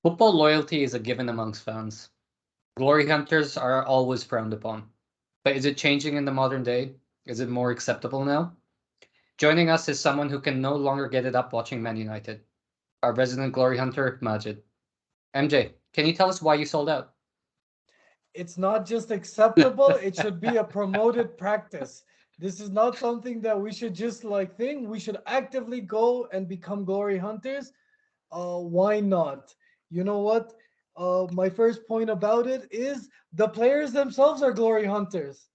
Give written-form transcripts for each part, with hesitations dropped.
Football loyalty is a given amongst fans. Glory hunters are always frowned upon. But is it changing in the modern day? Is it more acceptable now? Joining us is someone who can no longer get it up watching Man United. Our resident glory hunter, Majid. MJ, can you tell us why you sold out? It's not just acceptable, it should be a promoted practice. This is not something that we should just like think. We should actively go and become glory hunters. Why not? You know what? My first point about it is the players themselves are glory hunters.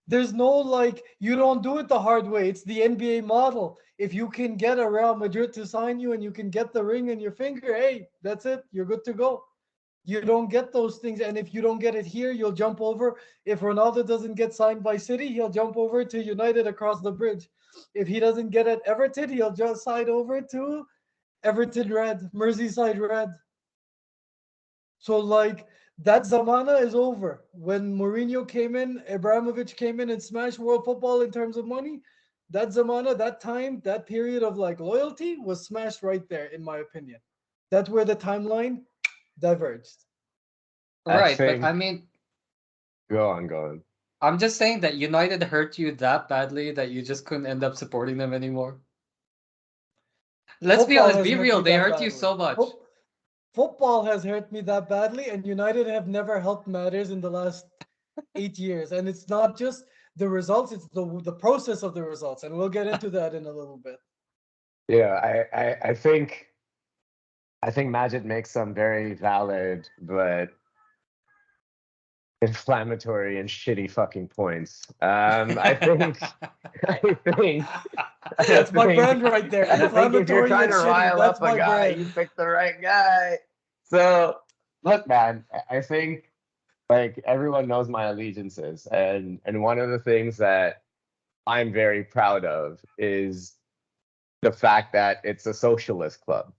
There's no like you don't do it the hard way. It's the NBA model. If you can get a Real Madrid to sign you and you can get the ring in your finger, hey, that's it. You're good to go. You don't get those things, and if you don't get it here, you'll jump over. If Ronaldo doesn't get signed by City, he'll jump over to United across the bridge. If he doesn't get at Everton, he'll just side over to Everton Red, Merseyside Red. So like that Zamana is over. When Mourinho came in, Abramovich came in and smashed world football in terms of money. That Zamana, that time, that period of like loyalty was smashed right there, in my opinion. That's where the timeline diverged. I Right, but I think mean, go on. I'm just saying that United hurt you that badly that you just couldn't end up supporting them anymore. Let's be Football honest, has be hurt real, me they that hurt you badly. so much. Football has hurt me that badly, and United have never helped matters in the last 8 years. And it's not just the results; it's the process of the results, and we'll get into that in a little bit. Yeah, I think Majid makes some very valid but inflammatory and shitty fucking points. I think I think I That's my think brand right there. I think if you're Inflammatory trying and to shitty. rile That's up a my guy, you brand. picked the right guy. So look, man, I think like everyone knows my allegiances, and one of the things that I'm very proud of is the fact that it's a socialist club,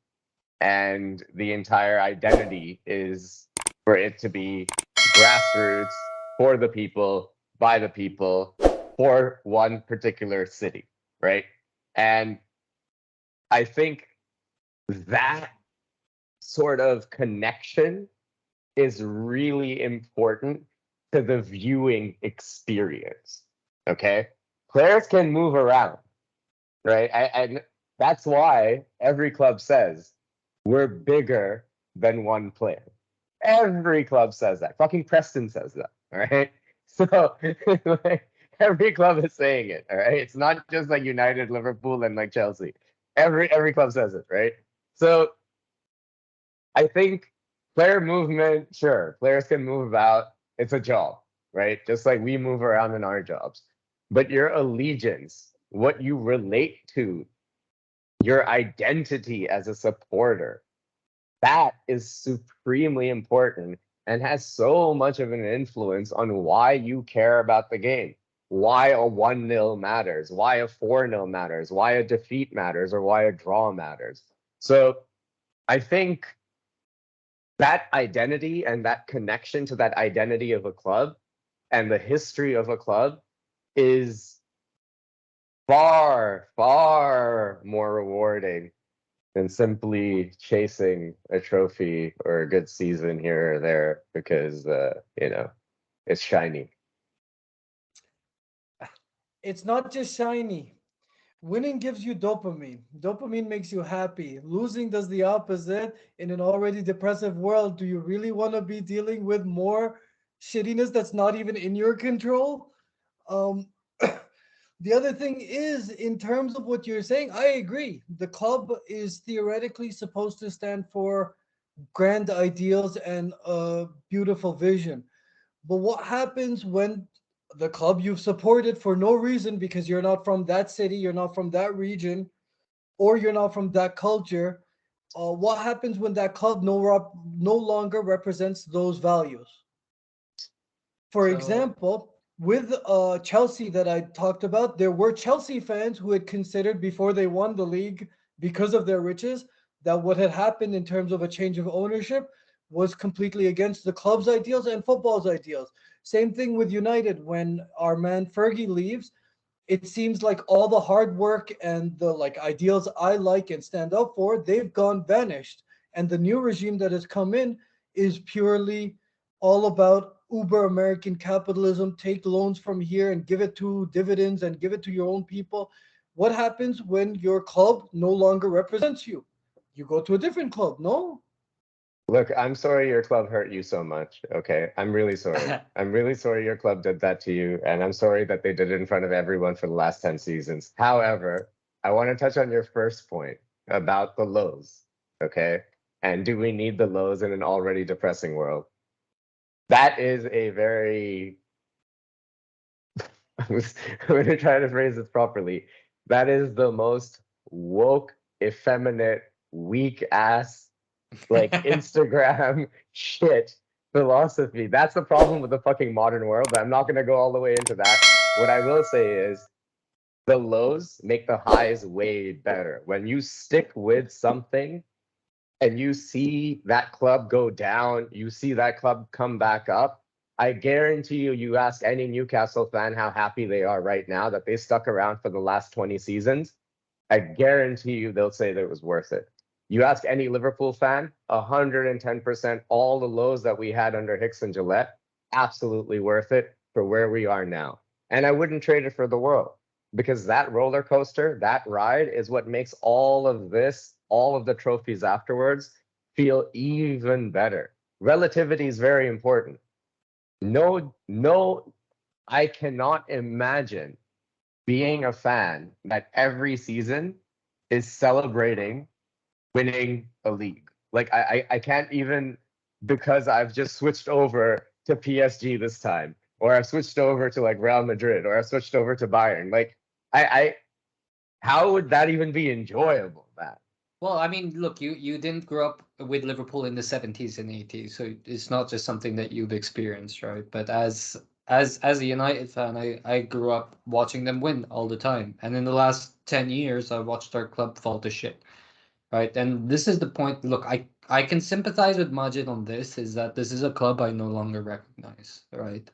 and the entire identity is for it to be grassroots, for the people, by the people, for one particular city, right? And I think that sort of connection is really important to the viewing experience. Okay. Players can move around, right? And that's why every club says we're bigger than one player. Every club says that. Fucking Preston says that. All right. So like, every club is saying it. All right. It's not just like United, Liverpool, and like Chelsea. Every club says it, right? So I think player movement, sure, players can move about. It's a job, right? Just like we move around in our jobs. But your allegiance, what you relate to, your identity as a supporter, that is supremely important and has so much of an influence on why you care about the game, why a 1-0 matters, why a 4-0 matters, why a defeat matters, or why a draw matters. So I think that identity and that connection to that identity of a club and the history of a club is far, far more rewarding than simply chasing a trophy or a good season here or there because it's shiny. It's not just shiny. Winning gives you dopamine. Dopamine makes you happy. Losing does the opposite. In an already depressive world, do you really want to be dealing with more shittiness that's not even in your control? Um, the other thing is, in terms of what you're saying, I agree. The club is theoretically supposed to stand for grand ideals and a beautiful vision. But what happens when the club you've supported for no reason because you're not from that city, you're not from that region, or you're not from that culture? What happens when that club no longer represents those values? For So, example, with Chelsea that I talked about, there were Chelsea fans who had considered before they won the league because of their riches that what had happened in terms of a change of ownership was completely against the club's ideals and football's ideals. Same thing with United when our man Fergie leaves. It seems like all the hard work and the like ideals I like and stand up for, they've gone vanished. And the new regime that has come in is purely all about uber American capitalism. Take loans from here and give it to dividends and give it to your own people. What happens when your club no longer represents you? You go to a different club, no? Look, I'm sorry your club hurt you so much. Okay. I'm really sorry. I'm really sorry your club did that to you. And I'm sorry that they did it in front of everyone for the last 10 seasons. However, I want to touch on your first point about the lows. Okay. And do we need the lows in an already depressing world? That is a very, I'm going to try to phrase this properly. That is the most woke, effeminate, weak ass like Instagram shit philosophy. That's the problem with the fucking modern world. But I'm not gonna go all the way into that. What I will say is the lows make the highs way better. When you stick with something and you see that club go down, you see that club come back up. I guarantee you, you ask any Newcastle fan how happy they are right now that they stuck around for the last 20 seasons. I guarantee you they'll say that it was worth it. You ask any Liverpool fan, 110%, all the lows that we had under Hicks and Gillette, absolutely worth it for where we are now. And I wouldn't trade it for the world because that roller coaster, that ride is what makes all of this, all of the trophies afterwards feel even better. Relativity is very important. No, I cannot imagine being a fan that every season is celebrating winning a league. Like I can't even, because I've just switched over to PSG this time, or I've switched over to like Real Madrid, or I've switched over to Bayern. Like I how would that even be enjoyable, man? Well, I mean, look, you didn't grow up with Liverpool in the 70s and 80s, so it's not just something that you've experienced, right? But as a United fan, I grew up watching them win all the time. And in the last 10 years, I watched our club fall to shit, right? And this is the point. Look, I can sympathize with Majid on this, is that this is a club I no longer recognize, right?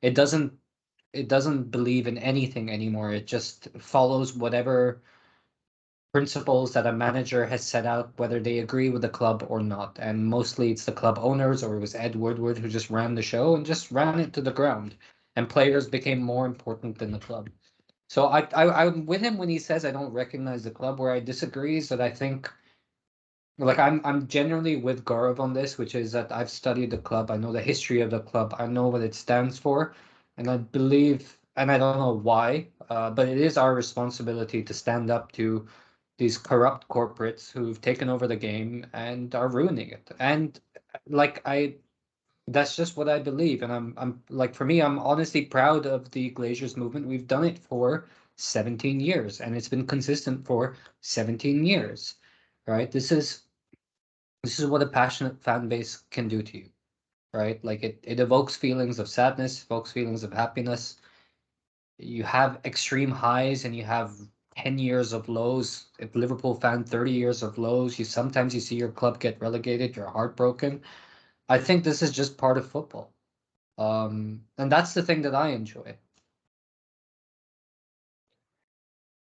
It doesn't it doesn't believe in anything anymore. It just follows whatever principles that a manager has set out, whether they agree with the club or not. And mostly it's the club owners, or it was Ed Woodward who just ran the show and just ran it to the ground. And players became more important than the club. So I'm with him when he says I don't recognize the club. Where I disagree is that I think, like, I'm generally with Gaurav on this, which is that I've studied the club, I know the history of the club, I know what it stands for, and I believe, and I don't know why, but it is our responsibility to stand up to these corrupt corporates who've taken over the game and are ruining it. And like that's just what I believe. And I'm like, for me, I'm honestly proud of the Glaciers movement. We've done it for 17 years, and it's been consistent for 17 years, right? This is what a passionate fan base can do to you, right? Like it evokes feelings of sadness, evokes feelings of happiness. You have extreme highs and you have 10 years of lows. If Liverpool fan, 30 years of lows. You see your club get relegated, you're heartbroken. I think this is just part of football. And that's the thing that I enjoy.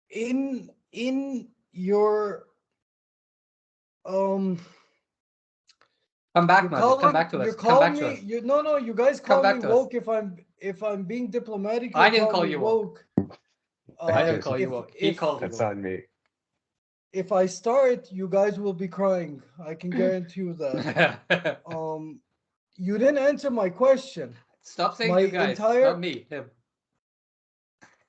In your um Come back, you're Majid. Come calling back to you're us. Come back calling to me us. you no, you guys Come call me back to us. woke. If I'm being diplomatic, I you'll didn't call call me you woke. woke. I didn't That call is, you If woke. He called you that's woke. on me. if I start, you guys will be crying. I can guarantee you that. You didn't answer my question. Stop saying My you guys, not entire me, him.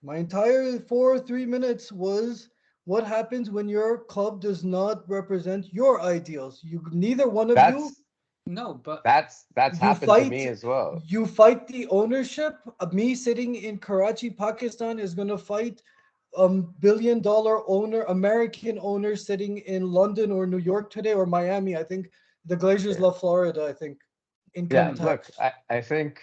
my entire 4 or 3 minutes was what happens when your club does not represent your ideals. You neither one of you That's No, but that's you happened to me fight as well. you fight the ownership. Me sitting in Karachi, Pakistan is gonna fight billion-dollar owner, American owner sitting in London or New York today or Miami. I think the Glazers Yeah. love Florida, I think. Income Yeah, mm, look, tax. I think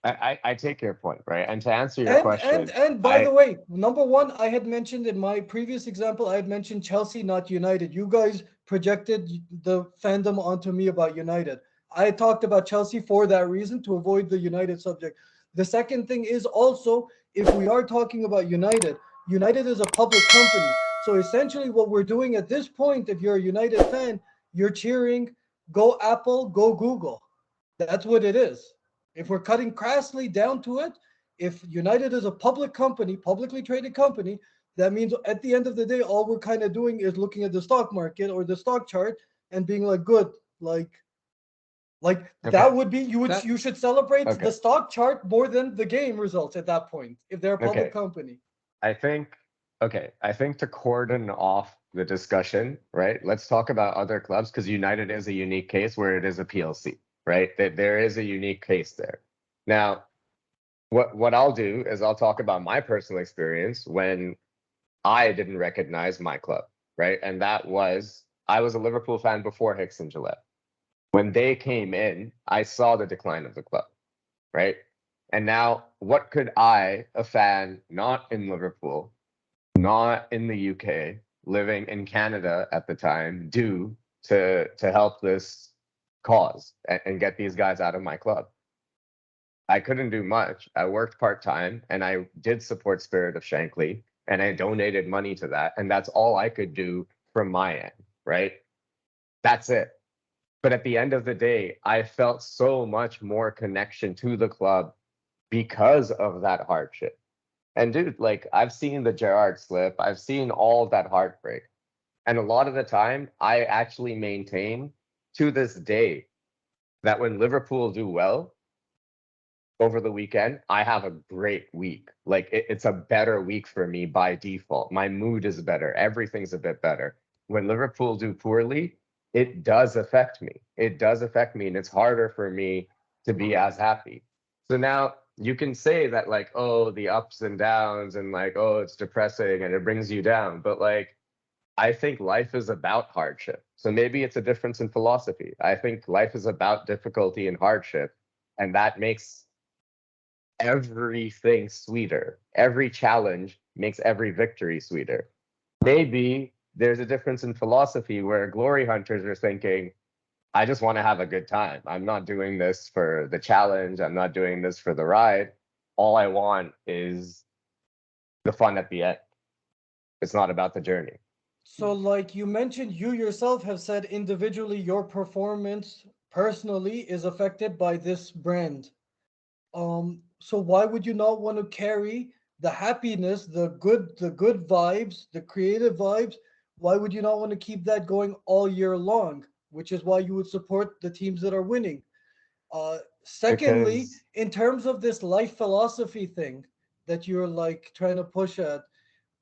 I take your point, right? And to answer your And question, and by the I way, number one, I had mentioned in my previous example, I had mentioned Chelsea, not United. You guys projected the fandom onto me about United. I talked about Chelsea for that reason to avoid the United subject. The second thing is also, if we are talking about United, United is a public company. So essentially, what we're doing at this point, if you're a United fan, you're cheering, go Apple, go Google. That's what it is. If we're cutting crassly down to it, if United is a public company, publicly traded company, that means at the end of the day, all we're kind of doing is looking at the stock market or the stock chart and being like, good, like Okay. that would be That you should celebrate Okay. the stock chart more than the game results at that point if they're a public Okay. company. I think I think to cordon off the discussion, right? Let's talk about other clubs because United is a unique case where it is a PLC, right? That there is a unique case there. Now, what I'll do is I'll talk about my personal experience when I didn't recognize my club, right? And that was I was a Liverpool fan before Hicks and Gillette. When they came in, I saw the decline of the club, right? And now, what could I, a fan not in Liverpool, not in the UK, living in Canada at the time, do to help this cause and get these guys out of my club? I couldn't do much. I worked part-time and I did support Spirit of Shankly and I donated money to that. And that's all I could do from my end, right? That's it. But at the end of the day, I felt so much more connection to the club because of that hardship. And dude, like I've seen the Gerrard slip, I've seen all of that heartbreak. And a lot of the time, I actually maintain to this day that when Liverpool do well over the weekend, I have a great week. Like it's a better week for me by default. My mood is better. Everything's a bit better. When Liverpool do poorly, it does affect me. It does affect me, and it's harder for me to be as happy. So now you can say that, like, oh, the ups and downs, and like, oh, it's depressing and it brings you down. But like, I think life is about hardship. So maybe it's a difference in philosophy. I think life is about difficulty and hardship, and that makes everything sweeter. Every challenge makes every victory sweeter. Maybe there's a difference in philosophy where glory hunters are thinking, I just want to have a good time. I'm not doing this for the challenge. I'm not doing this for the ride. All I want is the fun at the end. It's not about the journey. So, like you mentioned, you yourself have said individually your performance personally is affected by this brand. So why would you not want to carry the happiness, the good vibes, the creative vibes? Why would you not want to keep that going all year long? Which is why you would support the teams that are winning. Secondly, Because in terms of this life philosophy thing that you're like trying to push at,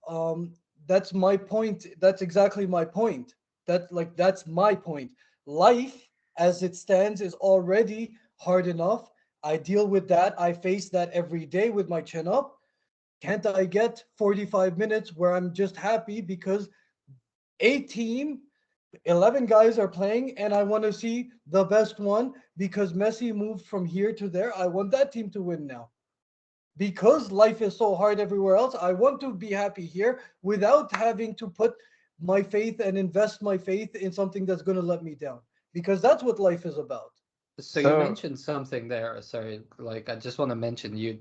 um, that's my point. That's exactly my point. That's my point. Life as it stands is already hard enough. I deal with that. I face that every day with my chin up. Can't I get 45 minutes where I'm just happy because a team, 11 guys are playing and I want to see the best one because Messi moved from here to there. I want that team to win now. Because life is so hard everywhere else, I want to be happy here without having to put my faith and invest my faith in something that's going to let me down. Because that's what life is about. So you so mentioned something there. Sorry, like I just want to mention you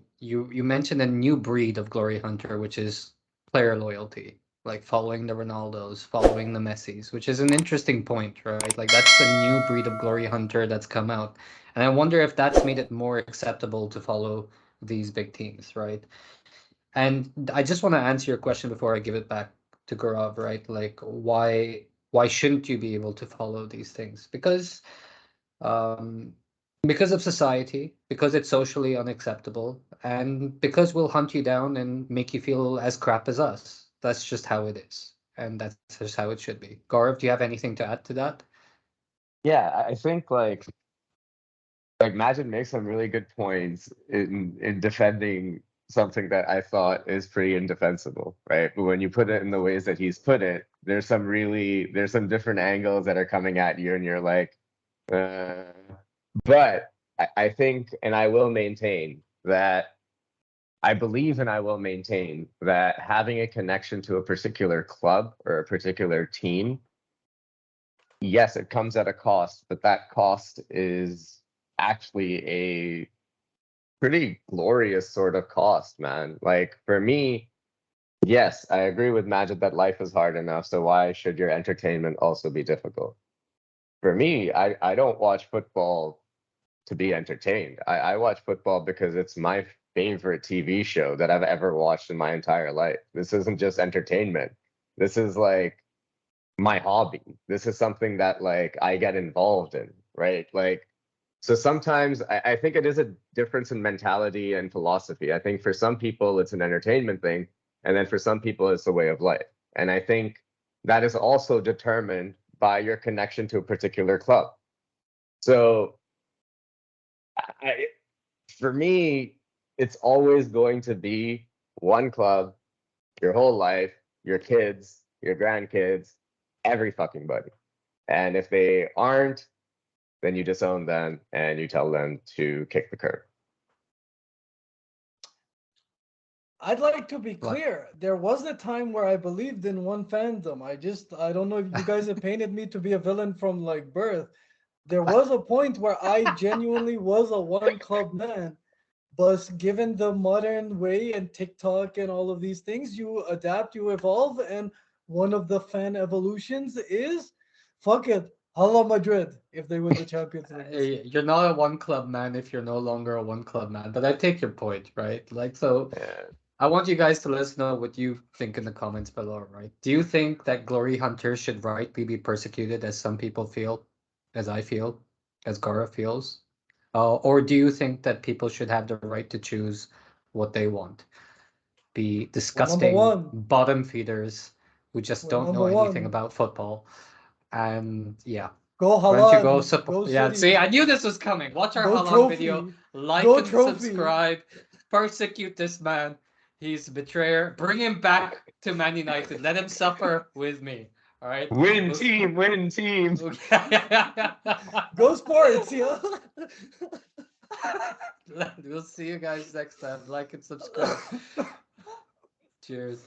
mentioned a new breed of glory hunter, which is player loyalty, like following the Ronaldos, following the Messis, which is an interesting point, right? Like that's a new breed of glory hunter that's come out, and I wonder if that's made it more acceptable to follow these big teams, right? And I just want to answer your question before I give it back to Gaurav, right? Like why shouldn't you be able to follow these things? Um, because of society, because it's socially unacceptable, and because we'll hunt you down and make you feel as crap as us. That's just how it is, and that's just how it should be. Gaurav, do you have anything to add to that? yeah, I think like Majid makes some really good points in defending something that I thought is pretty indefensible, right? But when you put it in the ways that he's put it, there's some different angles that are coming at you, and you're like, uh, but I think, and I will maintain that I believe and I will maintain that having a connection to a particular club or a particular team, yes, it comes at a cost, but that cost is actually a pretty glorious sort of cost, man. Like for me, yes, I agree with Majid that life is hard enough. So why should your entertainment also be difficult? for me, I don't watch football to be entertained. I watch football because it's my favorite TV show that I've ever watched in my entire life. This isn't just entertainment. This is like my hobby. This is something that like I get involved in, right? Like, so sometimes I think it is a difference in mentality and philosophy. I think for some people it's an entertainment thing, and then for some people it's a way of life. And I think that is also determined by your connection to a particular club. So I, for me, it's always going to be one club your whole life, your kids, your grandkids, every fucking buddy. And if they aren't, then you disown them and you tell them to kick the curb. I'd like to be Like, clear. There was a time where I believed in one fandom. I don't know if you guys have painted me to be a villain from like birth. There was a point where I genuinely was a one club man. But given the modern way and TikTok and all of these things, you adapt, you evolve, and one of the fan evolutions is fuck it, Hala Madrid if they win the Champions League this year. you're not a one club man if you're no longer a one club man. But I take your point, right? Like, so Yeah. I want you guys to let us know what you think in the comments below, right? Do you think that glory hunters should rightly be persecuted, as some people feel, as I feel, as Gara feels? Or do you think that people should have the right to choose what they want? Be We're number disgusting one. bottom feeders who just We're don't number know anything one. about football. And yeah, Go why don't you go Halan. support? Go Yeah, see, City. I knew this was coming. Watch our Go Haaland video, Trophy. like Go and Trophy. subscribe, persecute this man. He's a betrayer. Bring him back to Man United. Let him suffer with me. All right. Win We'll, team, win team. Go Sports. Yeah. We'll see you guys next time. Like and subscribe. Cheers.